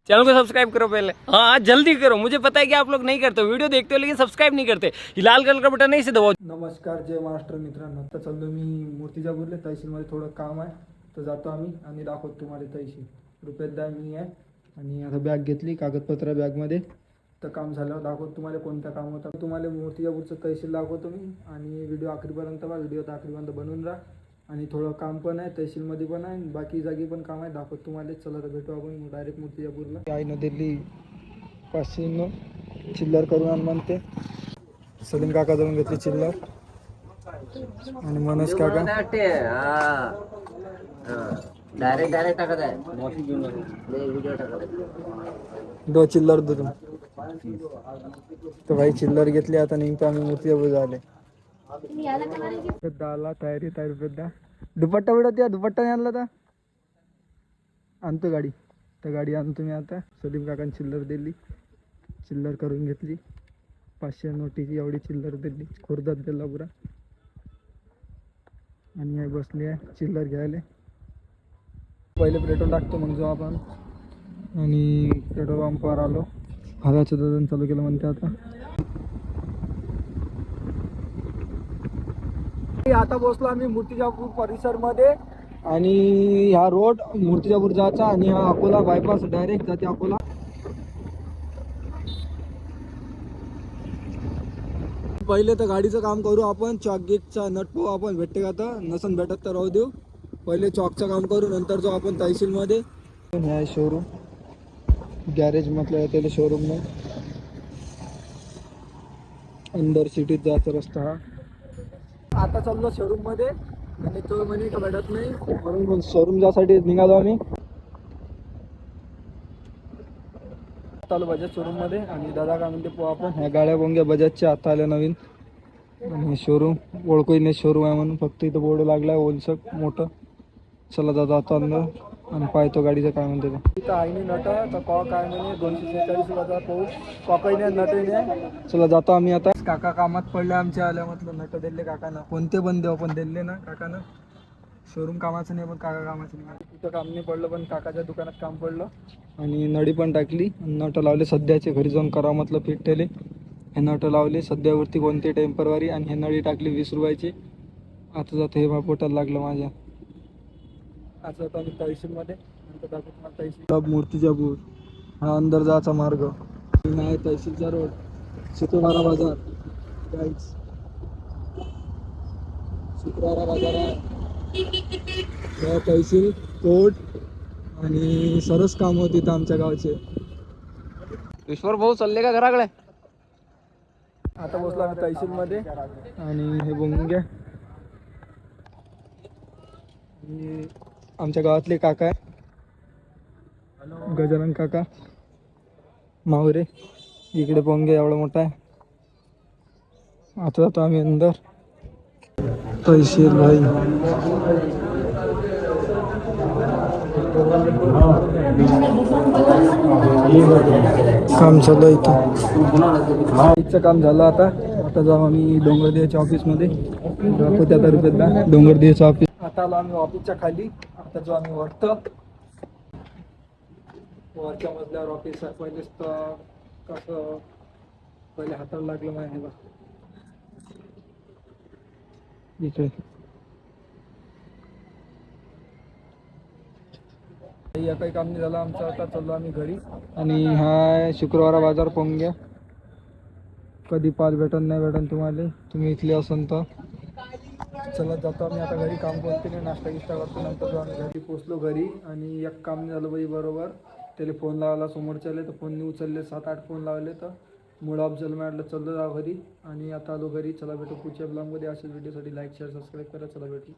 Channel को subscribe करो पहले, हाँ जल्दी करो। मुझे पता है कि आप लोग नहीं करते हो, वीडियो देखते हो लेकिन सब्सक्राइब नहीं करते। ये लाल कलर का बटन नहीं से दबाओ। नमस्कार, जय महाराष्ट्र मित्रांनो. आता चाललो मी मूर्तिजापूरला. तहसीलमध्ये थोडं काम आहे तर जातो आम्ही आणि दाखवतो तुम्हाला तहसील. रुपयात मी आहे आणि आता बॅग घेतली, कागदपत्र बॅगमध्ये. तर काम झाल्यावर दाखवतो तुम्हाला कोणतं काम होतं. तुम्हाला मूर्तिजापूरचं तहसील दाखवतो मी आणि व्हिडिओ आखरीपर्यंत बघा. व्हिडिओ तर आखरीपर्यंत बनवून राहा. आणि थोडं काम पण आहे तहसीलमध्ये पण आहे, बाकी जागी पण काम आहे, दाखवतो तुम्हाला. चला तर भेटू आपण डायरेक्ट मूर्तिजापूरला. आईनं दिली 500 चिल्लर करून आण म्हणते. सलीम काका जाऊन घेतली चिल्लर आणि मनोज काका डायरेक्ट टाकत आहे मॉशी घेऊन व्हिडिओ टाकत आहे. 2 चिल्लर दूध. तर भाई चिल्लर घेतली. आता निघतो आम्ही मूर्तिजापूर झाले. आला तयारी रुपये दुपट्टा बिडत या. दुपट्टा नाही आणला तर आणतो गाडी. तर गाडी आणतो मी आता. सलीम काकांनी चिल्लर दिली, चिल्लर करून घेतली. 500 नोटीची एवढी चिल्लर दिली, खोर्दात दिला पुरा. आणि हे बसली आहे चिल्लर घ्यायला. पहिले पेट्रोल टाकतो मग जाऊ आपण. आणि पेट्रोल पंपावर आलो. हव्याचं दर्शन चालू केलं म्हणते आता. आता बसलो आम्ही मूर्तिजापूर परिसरमध्ये. आणि हा रोड मूर्तिजापूर जायचा आणि हा अकोला बायपास डायरेक्ट जाते अकोला. पहिले तर गाडीचं काम करू आपण. चॉक गेटचा नट पाहू आपण भेटते का, तर नसन भेटत तर राहू देऊ. पहिले चॉकचं काम करू, नंतर जाऊ आपण तहसीलमध्ये. हे आहे शोरूम, गॅरेज म्हटलं त्याला शोरूम नाही. अंदर सिटीत जायचा रस्ता हा. आता चाललो शोरूममध्ये आणि तो म्हणे का भेटत नाही, म्हणून शोरूम जासाठी निघालो आम्ही. चालू बजाज शोरूम मध्ये. आणि दादा काय म्हणते पाहू आपण. ह्या गाड्या बोंग्या बजाजच्या आता आल्या नवीन. आणि शोरूम ओळखू नाही शोरूम आहे म्हणून, फक्त इथं बोर्ड लागलाय ओलसक मोठं. चला दादा आता अंदर आणि पाहतो गाडीचं काय म्हणते ते. इथं आईने नट तर कॉक काय म्हणे 246,000 पाहू. कॉकही नाही नटही नाही. चला जातो आम्ही आता. काका कामात पडले आमच्या आल्या, म्हटलं नट दिले काकानं. कोणते पण देऊ पण दिले ना काकानं. शोरूम कामाचं नाही पण काका कामाचं नाही. तिथं काम नाही पडलं पण काकाच्या दुकानात काम पडलं. आणि नळी पण टाकली, नट लावले. सध्याचे घरी जाऊन करा म्हटलं फिट ठेवले. हे नट लावले सध्यावरती कोणते टेम्परवारी. आणि हे नळी टाकली 20 रुपयाची. आता जातो हे पोटाला लागलं माझ्या. आता जातो आम्ही तहसीलमध्ये. नंतर दाखवतो तुम्हाला तहसील मूर्तिजापूर. हा अंदर जायचा मार्ग नाही. तहसीलचा रोड, शुक्रवारा बाजार. गाईच शुक्रवारा बाजार आहे. तहसील कोर्ट आणि सरस काम होते इथं आमच्या गावचे. ईश्वर भाऊ चालले का घराकडे? आता बसलो आम्ही तहसीलमध्ये. आणि हे बोंग्या आमच्या गावातले काका आहे, गजानन काका मावरे. इकडे पोंगे एवढा मोठा आहे. आता जातो आम्ही अंदर. तहसील भाई काम चालू आहे इथं. काम झालं आता. आता जाऊ आम्ही डोंगरदेवाच्या ऑफिसमध्ये. दाखवते आता रुपयाला डोंगरदेवाचं ऑफिस. आता आलो आम्ही ऑफिसच्या खाली. आता जाऊ आम्ही वरतं. वरच्या मजल्यावर ऑफिस आहे. पहिलेच तर कसं पहिले हाताला लागलं माहिती बा इकडे. काही काम नाही झालं आमचं. आता चाललो आम्ही घरी. आणि हा शुक्रवारा बाजार पोंग्या. कधी पाच भेटन नाही भेटन तुम्हाला, तुम्ही इथले असन तर. चला जातो आम्ही आता घरी. काम कोणते नाही, नाश्ता गिष्टा करतो. नंतर जो आम्ही घरी पोचलो घरी. आणि एक काम नाही झालं बाई बरोबर. त्याला फोन लावला समोरच्याले तर फोन नाही उचलले. 7-8 फोन लावले तर मूड ऑफ झालं. म्हटलं चल जा घरी. आणि आता आलो घरी. चला भेटू पुढच्या ब्लॉगमध्ये. अशाच व्हिडिओसाठी लाईक शेअर सबस्क्राईब करा. चला भेटू.